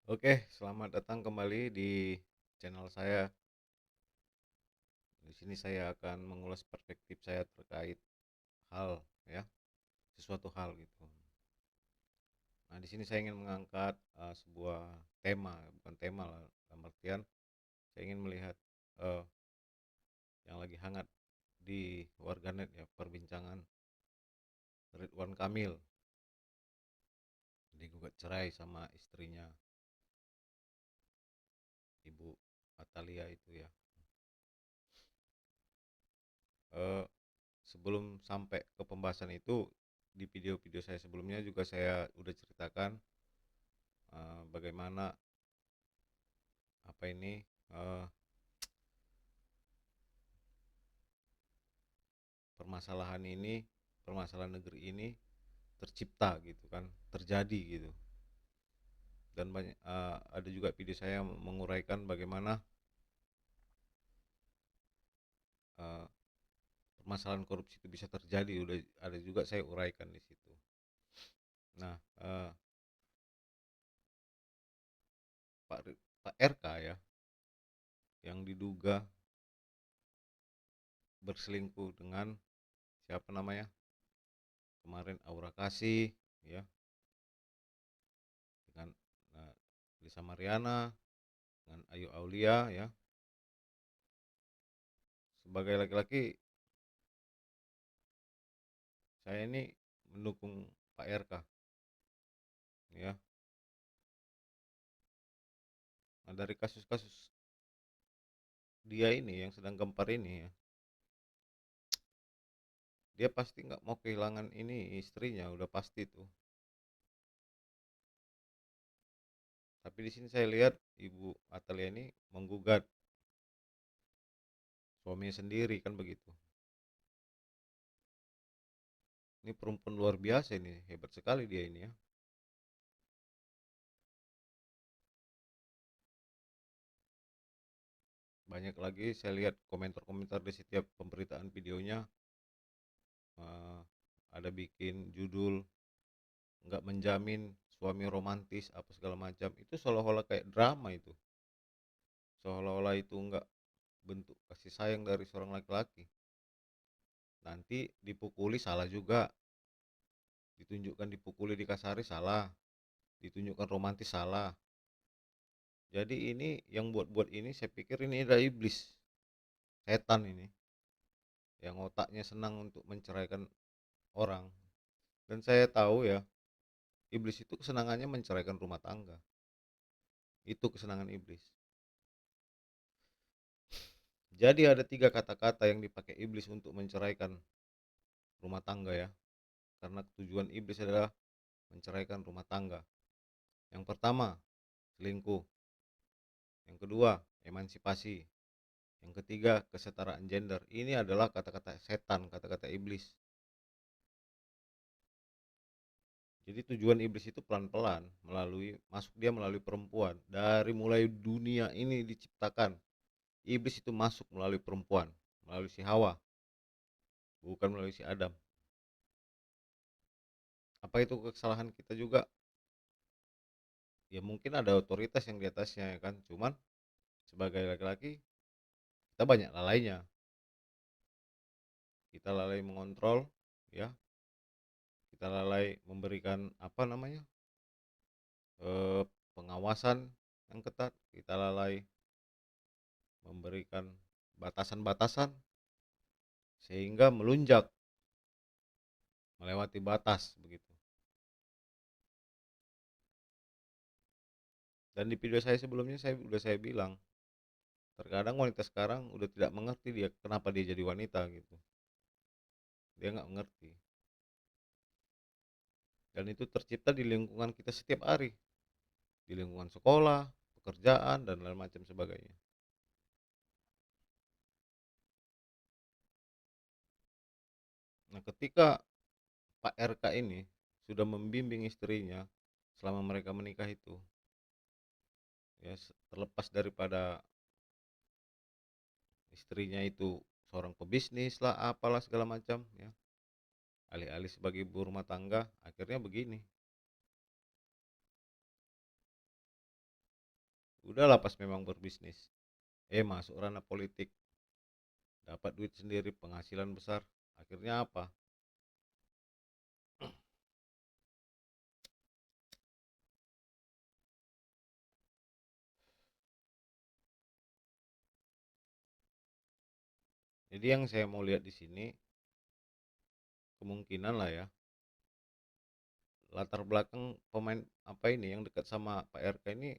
Oke, selamat datang kembali di channel saya. Di sini saya akan mengulas perspektif saya terkait hal, ya, sesuatu hal gitu. Nah, di sini saya ingin mengangkat sebuah tema, bukan tema lah, dalam artian saya ingin melihat eh, yang lagi hangat di warganet, ya, perbincangan Ridwan Kamil digugat cerai sama istrinya, Ibu Atalia itu, ya. Eh, Sebelum sampai ke pembahasan itu, di video-video saya sebelumnya juga saya udah ceritakan bagaimana apa ini eh, permasalahan ini, permasalahan negeri ini tercipta gitu kan, terjadi gitu. Dan banyak ada juga video saya menguraikan bagaimana eh, permasalahan korupsi itu bisa terjadi, udah ada juga saya uraikan di situ. Nah, Pak RK, ya, yang diduga berselingkuh dengan siapa namanya kemarin, Aura Kasih, ya, dengan eh, Lisa Mariana, dengan Ayu Aulia, ya. Sebagai laki-laki, saya ini mendukung Pak RK, ya. Nah, dari kasus-kasus dia ini yang sedang gempar ini, ya, dia pasti nggak mau kehilangan ini istrinya, udah pasti tuh. Tapi di sini saya lihat Ibu Atalia ini menggugat suaminya sendiri, kan begitu. Ini perempuan luar biasa, ini hebat sekali dia ini, ya. Banyak lagi saya lihat komentar-komentar di setiap pemberitaan videonya, eh, ada bikin judul nggak menjamin suami romantis apa segala macam, itu seolah-olah kayak drama itu, seolah-olah itu nggak bentuk kasih sayang dari seorang laki-laki. Nanti dipukuli salah juga, ditunjukkan dipukuli dikasari salah, ditunjukkan romantis salah. Jadi ini yang buat-buat ini, saya pikir ini ada iblis, setan ini, yang otaknya senang untuk menceraikan orang. Dan saya tahu, ya, iblis itu kesenangannya menceraikan rumah tangga, itu kesenangan iblis. Jadi ada tiga kata-kata yang dipakai iblis untuk menceraikan rumah tangga, ya, karena tujuan iblis adalah menceraikan rumah tangga. Yang pertama, selingkuh. Yang kedua, emansipasi. Yang ketiga, kesetaraan gender. Ini adalah kata-kata setan, kata-kata iblis. Jadi tujuan iblis itu pelan-pelan masuk dia melalui perempuan. Dari mulai dunia ini diciptakan, iblis itu masuk melalui perempuan, melalui si Hawa, bukan melalui si Adam. Apa itu kesalahan kita juga? Ya mungkin ada otoritas yang di atasnya, ya kan. Cuman sebagai laki-laki kita banyak lalainya. Kita lalai mengontrol, ya. Kita lalai memberikan apa namanya, eh, pengawasan yang ketat. Kita lalai memberikan batasan-batasan sehingga melunjak, melewati batas begitu. Dan di video saya sebelumnya saya bilang, terkadang wanita sekarang udah tidak mengerti dia kenapa dia jadi wanita gitu. Dia nggak mengerti. Dan itu tercipta di lingkungan kita setiap hari, di lingkungan sekolah, pekerjaan, dan lain macam sebagainya. Nah, ketika Pak RK ini sudah membimbing istrinya selama mereka menikah itu, ya, terlepas daripada istrinya itu seorang pebisnis lah, apalah segala macam, ya, alih-alih sebagai ibu rumah tangga, akhirnya begini. Udahlah pas memang berbisnis, masuk ranah politik, dapat duit sendiri, penghasilan besar, akhirnya apa? Jadi yang saya mau lihat di sini, kemungkinan lah ya, latar belakang pemain apa ini yang dekat sama Pak RK ini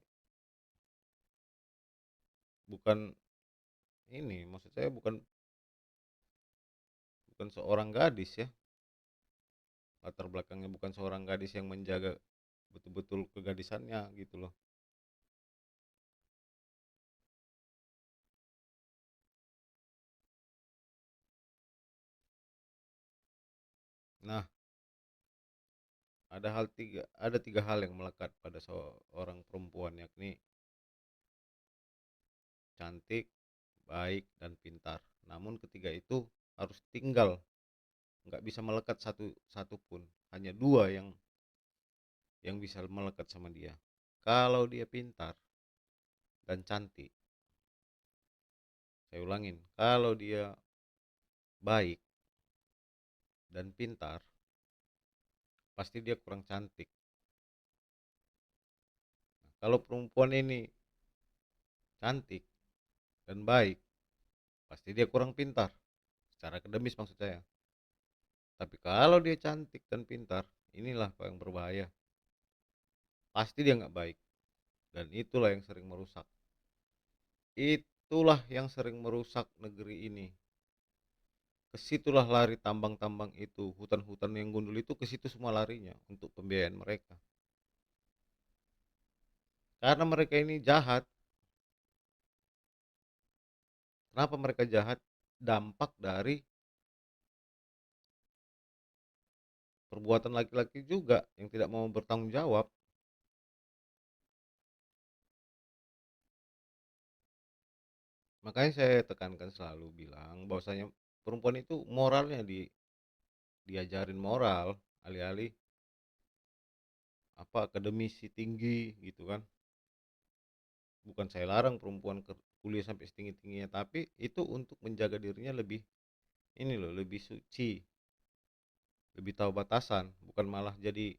bukan ini, maksud saya bukan bukan seorang gadis ya, latar belakangnya bukan seorang gadis yang menjaga betul-betul kegadisannya gitu loh. Nah, ada tiga hal yang melekat pada seorang perempuan, yakni cantik, baik, dan pintar. Namun ketiga itu harus tinggal, nggak bisa melekat satu pun, hanya dua yang bisa melekat sama dia. Kalau dia pintar dan cantik, saya ulangin, kalau dia baik dan pintar, pasti dia kurang cantik. Nah, kalau perempuan ini cantik dan baik, pasti dia kurang pintar, secara akademis maksud saya. Tapi kalau dia cantik dan pintar, inilah yang berbahaya. Pasti dia nggak baik, dan itulah yang sering merusak. Itulah yang sering merusak negeri ini. Kesitulah lari tambang-tambang itu, hutan-hutan yang gundul itu, ke situ semua larinya untuk pembiayaan mereka. Karena mereka ini jahat. Kenapa mereka jahat? Dampak dari perbuatan laki-laki juga yang tidak mau bertanggung jawab. Makanya saya tekankan selalu bilang bahwasanya perempuan itu moralnya diajarin moral, alih-alih apa akademisi tinggi gitu kan. Bukan saya larang perempuan kuliah sampai setinggi-tingginya, tapi itu untuk menjaga dirinya lebih ini loh, lebih suci, lebih tahu batasan, bukan malah jadi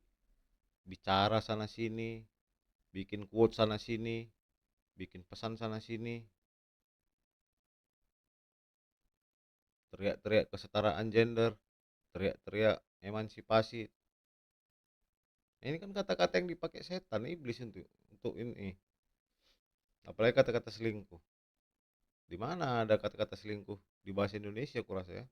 bicara sana sini, bikin quote sana sini, bikin pesan sana sini, teriak-teriak kesetaraan gender, teriak-teriak emansipasi. Ini kan kata-kata yang dipakai setan iblis untuk ini. Apalagi kata-kata selingkuh. Di mana ada kata-kata selingkuh di bahasa Indonesia kurasa ya.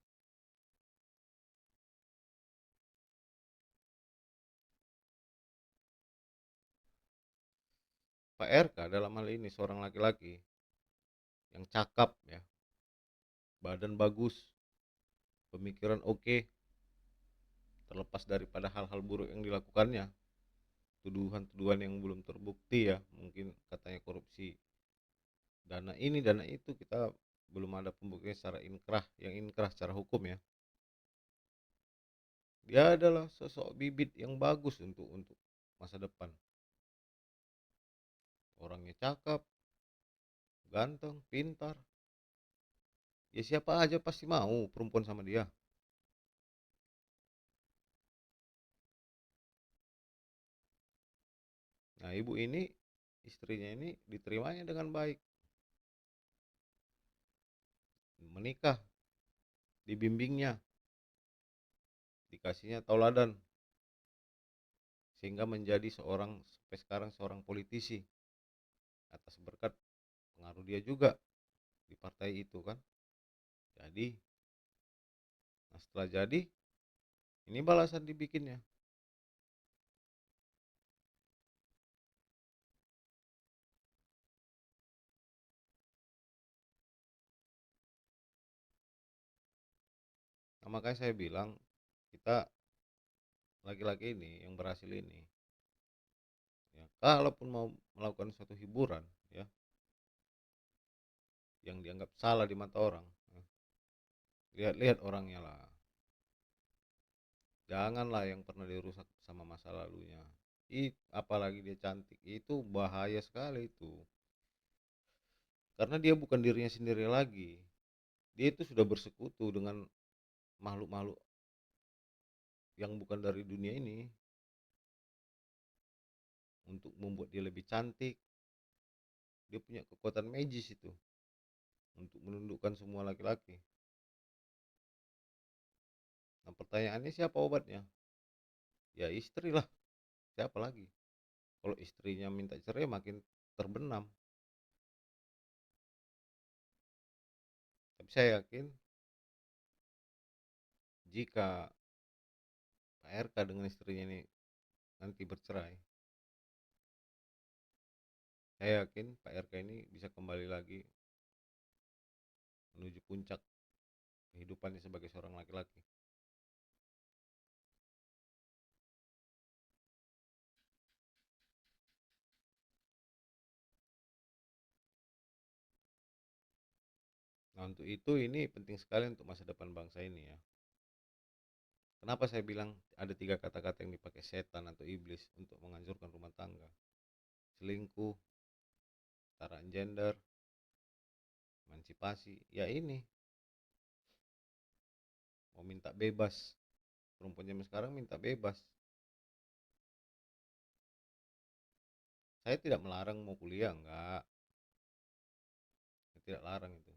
Pak RK dalam hal ini seorang laki-laki yang cakap ya, badan bagus, pemikiran oke, terlepas daripada hal-hal buruk yang dilakukannya, tuduhan-tuduhan yang belum terbukti ya, mungkin katanya korupsi dana ini dana itu, kita belum ada pembuktian secara inkrah, yang inkrah secara hukum ya. Dia adalah sosok bibit yang bagus untuk masa depan. Orangnya cakep, ganteng, pintar, ya siapa aja pasti mau perempuan sama dia. Nah, ibu ini, istrinya ini diterimanya dengan baik, menikah, dibimbingnya, dikasihnya tauladan, sehingga menjadi sampai sekarang seorang politisi atas berkat pengaruh dia juga di partai itu kan. Jadi, nah setelah jadi, ini balasan dibikinnya. Nah, makanya saya bilang, kita laki-laki ini yang berhasil ini, ya, kalaupun mau melakukan suatu hiburan ya yang dianggap salah di mata orang, ya, lihat-lihat orangnya lah, janganlah yang pernah dirusak sama masa lalunya. Apalagi dia cantik, itu bahaya sekali itu. karena dia bukan dirinya sendiri lagi. Dia itu sudah bersekutu dengan makhluk-makhluk yang bukan dari dunia ini untuk membuat dia lebih cantik. Dia punya kekuatan magis itu untuk menundukkan semua laki-laki. Nah, pertanyaannya siapa obatnya? Ya istri lah, siapa lagi? Kalau istrinya minta cerai makin terbenam. Tapi saya yakin jika Pak RK dengan istrinya ini nanti bercerai, saya yakin Pak RK ini bisa kembali lagi menuju puncak kehidupannya sebagai seorang laki-laki. Nah, untuk itu ini penting sekali untuk masa depan bangsa ini ya. Kenapa saya bilang ada 3 kata-kata yang dipakai setan atau iblis untuk menghancurkan rumah tangga? Selingkuh, kesetaraan gender, emansipasi. Ya ini, mau minta bebas. Perempuan zaman sekarang minta bebas. Saya tidak melarang mau kuliah, enggak. Saya tidak larang itu.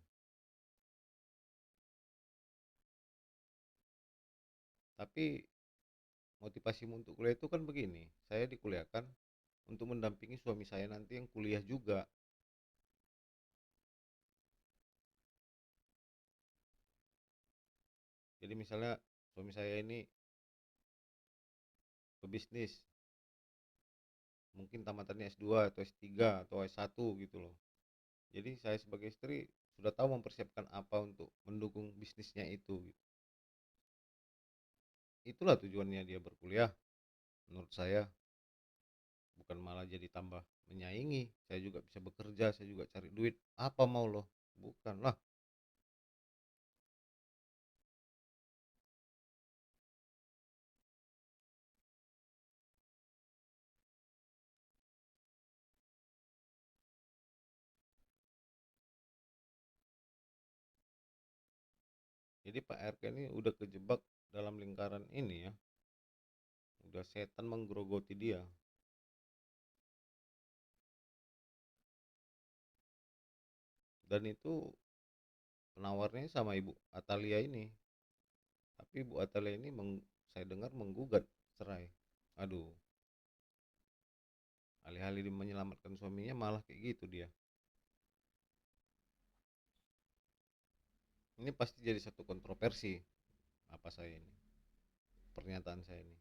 Tapi motivasimu untuk kuliah itu kan begini. Saya dikuliahkan untuk mendampingi suami saya nanti yang kuliah juga. Jadi misalnya suami saya ini pebisnis, mungkin tamatannya S2 atau S3 atau S1 gitu loh. Jadi saya sebagai istri sudah tahu mempersiapkan apa untuk mendukung bisnisnya itu gitu. Itulah tujuannya dia berkuliah menurut saya, bukan malah jadi tambah menyaingi. Saya juga bisa bekerja, saya juga cari duit, apa mau lo, bukan lah. Jadi Pak RK ini udah kejebak dalam lingkaran ini ya, udah setan menggerogoti dia. Dan itu penawarnya sama Ibu Atalia ini, tapi Ibu Atalia ini saya dengar menggugat cerai. Aduh, alih-alih dia menyelamatkan suaminya malah kayak gitu dia. Ini pasti jadi satu kontroversi apa saya ini, pernyataan saya ini.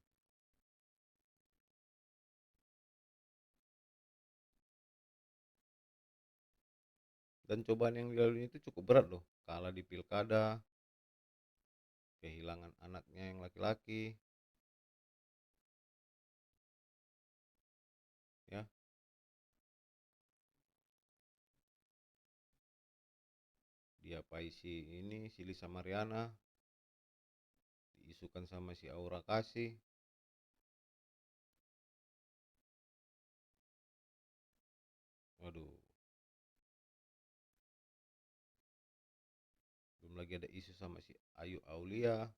Dan cobaan yang dilalui itu cukup berat loh, kalah di pilkada, kehilangan anaknya yang laki-laki ya. Dia si ini, si Lisa Mariana diisukan sama si Aura Kasih. Waduh, belum lagi ada isu sama si Ayu Aulia.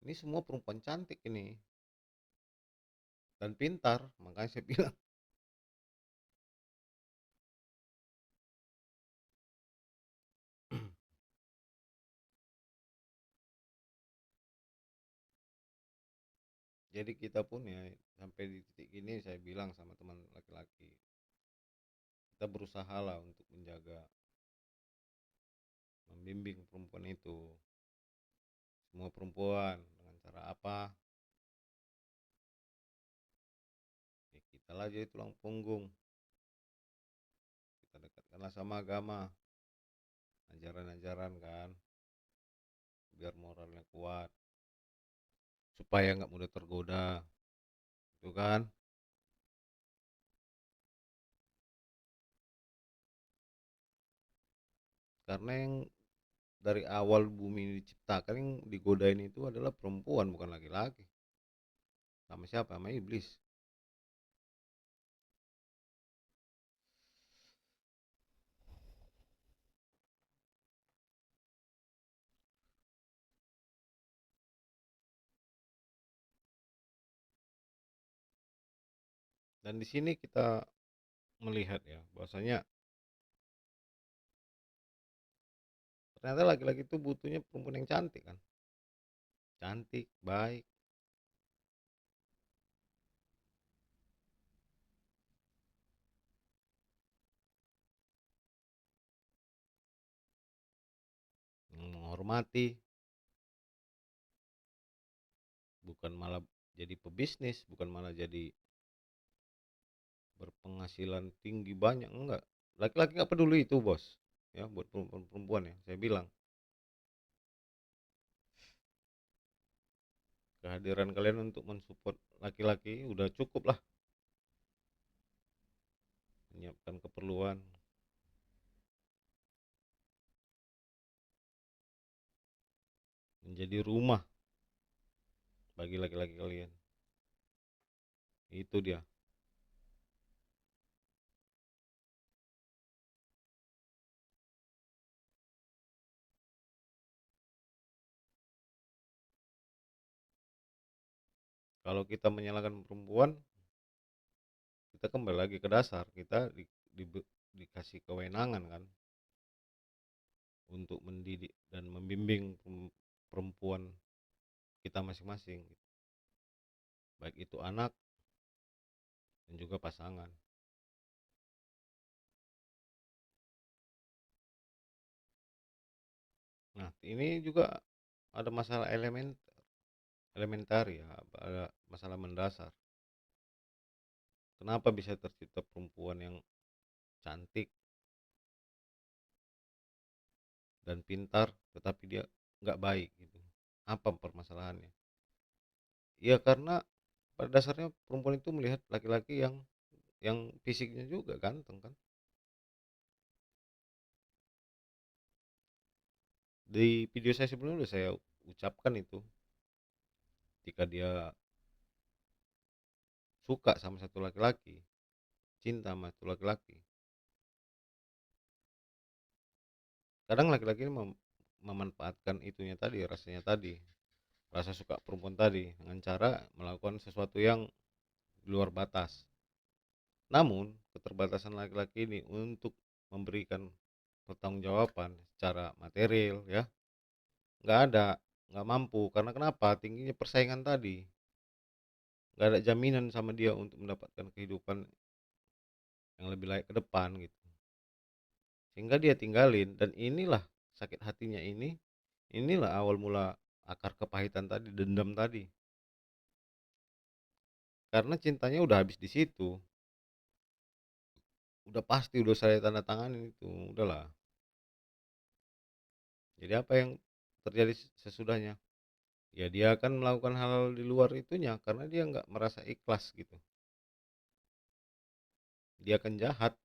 Ini semua perempuan cantik ini dan pintar, makanya saya bilang. Jadi kita pun ya sampai di titik ini saya bilang sama teman laki-laki, kita berusaha lah untuk menjaga, membimbing perempuan itu, semua perempuan dengan cara apa ya, kita lah jadi tulang punggung, kita dekatkanlah sama agama, ajaran-ajaran kan, biar moralnya kuat, supaya nggak mudah tergoda, itu kan. Karena yang dari awal bumi ini diciptakan yang digodain itu adalah perempuan, bukan laki-laki. Sama siapa? Sama iblis. Dan di sini kita melihat ya bahwasanya ternyata laki-laki itu butuhnya perempuan yang cantik kan, cantik, baik, yang menghormati, bukan malah jadi pebisnis, bukan malah jadi berpenghasilan tinggi banyak, enggak. Laki-laki nggak peduli itu bos, ya buat perempuan ya. Saya bilang kehadiran kalian untuk mensupport laki-laki udah cukup lah, menyiapkan keperluan, menjadi rumah bagi laki-laki kalian. Itu dia. Kalau kita menyalahkan perempuan, kita kembali lagi ke dasar. Kita dikasih kewenangan kan untuk mendidik dan membimbing perempuan kita masing-masing, baik itu anak dan juga pasangan. Nah, ini juga ada masalah elementar ya, ada masalah mendasar. Kenapa bisa tercipta perempuan yang cantik dan pintar tetapi dia nggak baik gitu? Apa permasalahannya? Ya karena pada dasarnya perempuan itu melihat laki-laki yang fisiknya juga ganteng kan. Di video saya sebelumnya udah saya ucapkan itu, jika dia suka sama satu laki-laki, cinta sama satu laki-laki, kadang laki-laki ini memanfaatkan itunya tadi, rasanya tadi, rasa suka perempuan tadi dengan cara melakukan sesuatu yang di luar batas. Namun keterbatasan laki-laki ini untuk memberikan pertanggungjawaban secara material ya nggak ada, nggak mampu. Karena kenapa? Tingginya persaingan tadi, nggak ada jaminan sama dia untuk mendapatkan kehidupan yang lebih layak ke depan gitu, sehingga dia tinggalin. Dan inilah sakit hatinya ini, inilah awal mula akar kepahitan tadi, dendam tadi, karena cintanya udah habis di situ, udah pasti udah saya tanda tangan itu, udahlah. Jadi apa yang terjadi sesudahnya? Ya dia akan melakukan hal di luar itunya karena dia nggak merasa ikhlas gitu. Dia akan jahat,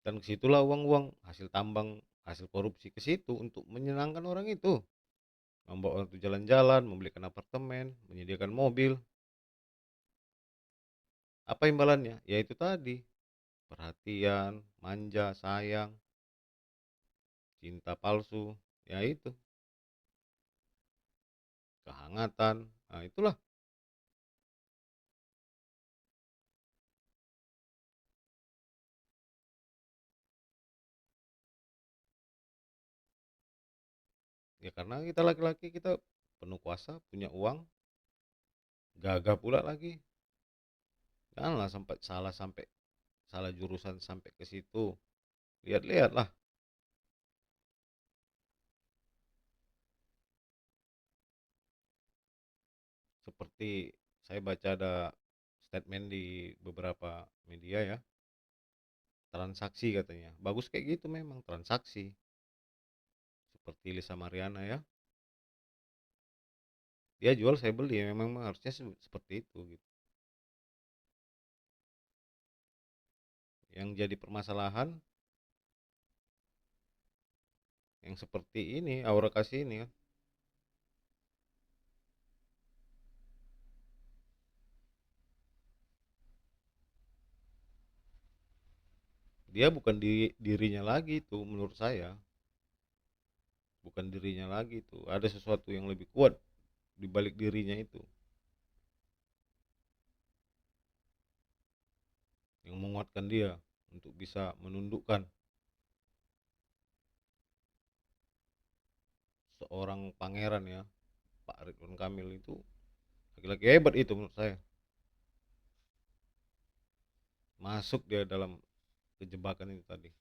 dan kesitulah uang-uang hasil tambang, hasil korupsi ke situ untuk menyenangkan orang itu, membawa orang itu jalan-jalan, membelikan apartemen, menyediakan mobil. Apa imbalannya? Ya itu tadi, perhatian, manja, sayang, cinta palsu, ya itu, kehangatan. Nah itulah. Ya karena kita laki-laki, kita penuh kuasa, punya uang, gagah pula lagi. Janganlah sampai salah jurusan sampai ke situ. Lihat-lihatlah, seperti saya baca ada statement di beberapa media ya, transaksi katanya. Bagus kayak gitu, memang transaksi. Seperti Lisa Mariana ya. Dia jual, saya beli. Memang harusnya seperti itu gitu. Yang jadi permasalahan yang seperti ini, Aura Kasih ini kan. Dia bukan dirinya lagi itu menurut saya. Bukan dirinya lagi itu. Ada sesuatu yang lebih kuat di balik dirinya itu. menguatkan dia untuk bisa menundukkan seorang pangeran ya, Pak Ridwan Kamil itu laki-laki hebat itu menurut saya. Masuk dia dalam kejebakan itu tadi.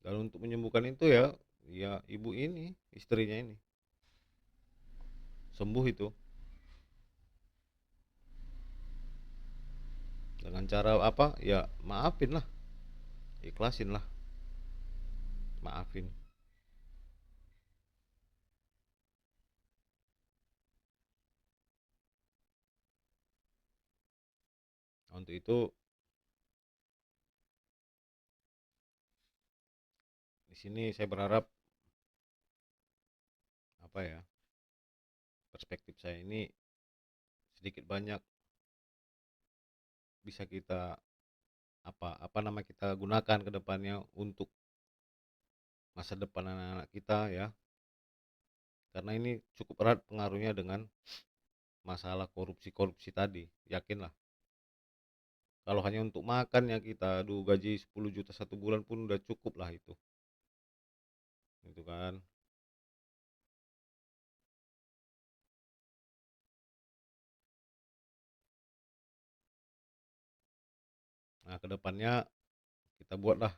Dan untuk menyembuhkan itu ya, ya ibu ini, istrinya ini sembuh itu dengan cara apa? Ya maafin lah, ikhlasin lah, maafin. Untuk itu di sini saya berharap apa ya, perspektif saya ini sedikit banyak bisa kita apa nama kita gunakan ke depannya untuk masa depan anak-anak kita ya, karena ini cukup erat pengaruhnya dengan masalah korupsi-korupsi tadi. Yakinlah kalau hanya untuk makan ya kita, aduh gaji 10 juta satu bulan pun udah cukup lah itu kan. Nah kedepannya kita buatlah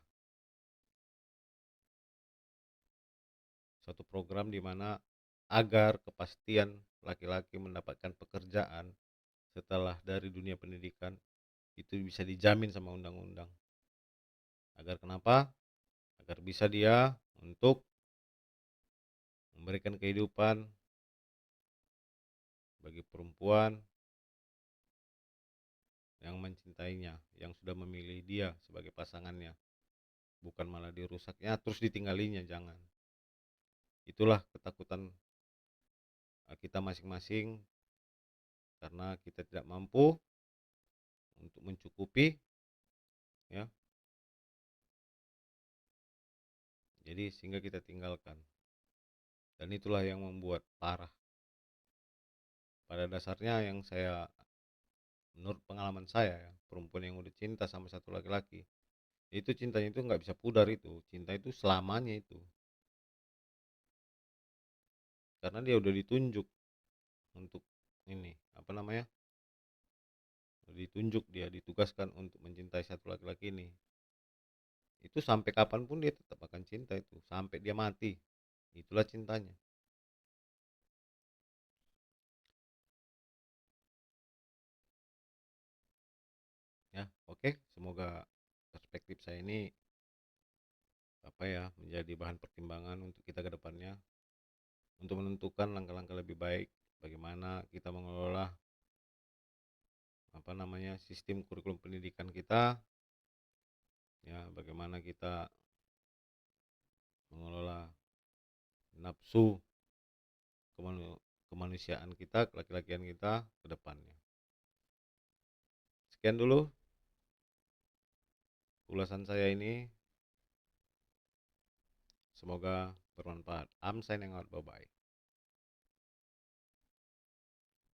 suatu program di mana agar kepastian laki-laki mendapatkan pekerjaan setelah dari dunia pendidikan itu bisa dijamin sama undang-undang. Agar kenapa? Agar bisa dia untuk memberikan kehidupan bagi perempuan yang mencintainya, yang sudah memilih dia sebagai pasangannya, bukan malah dirusaknya terus ditinggalinya, jangan. Itulah ketakutan kita masing-masing karena kita tidak mampu untuk mencukupi ya. Jadi sehingga kita tinggalkan. Dan itulah yang membuat parah. Pada dasarnya yang saya, menurut pengalaman saya ya, perempuan yang udah cinta sama satu laki-laki, itu cintanya itu nggak bisa pudar itu. Cinta itu selamanya itu. Karena dia udah ditunjuk untuk ini, apa namanya? Ditunjuk, dia ditugaskan untuk mencintai satu laki-laki ini. Itu sampai kapanpun dia tetap akan cinta itu, sampai dia mati. Itulah cintanya. Ya, oke. Semoga perspektif saya ini apa ya, menjadi bahan pertimbangan untuk kita ke depannya untuk menentukan langkah-langkah lebih baik bagaimana kita mengelola apa namanya sistem kurikulum pendidikan kita ya, bagaimana kita mengelola nafsu kemanusiaan kita, laki-lakian kita ke depannya. Sekian dulu ulasan saya ini, semoga bermanfaat. I'm signing out, bye bye.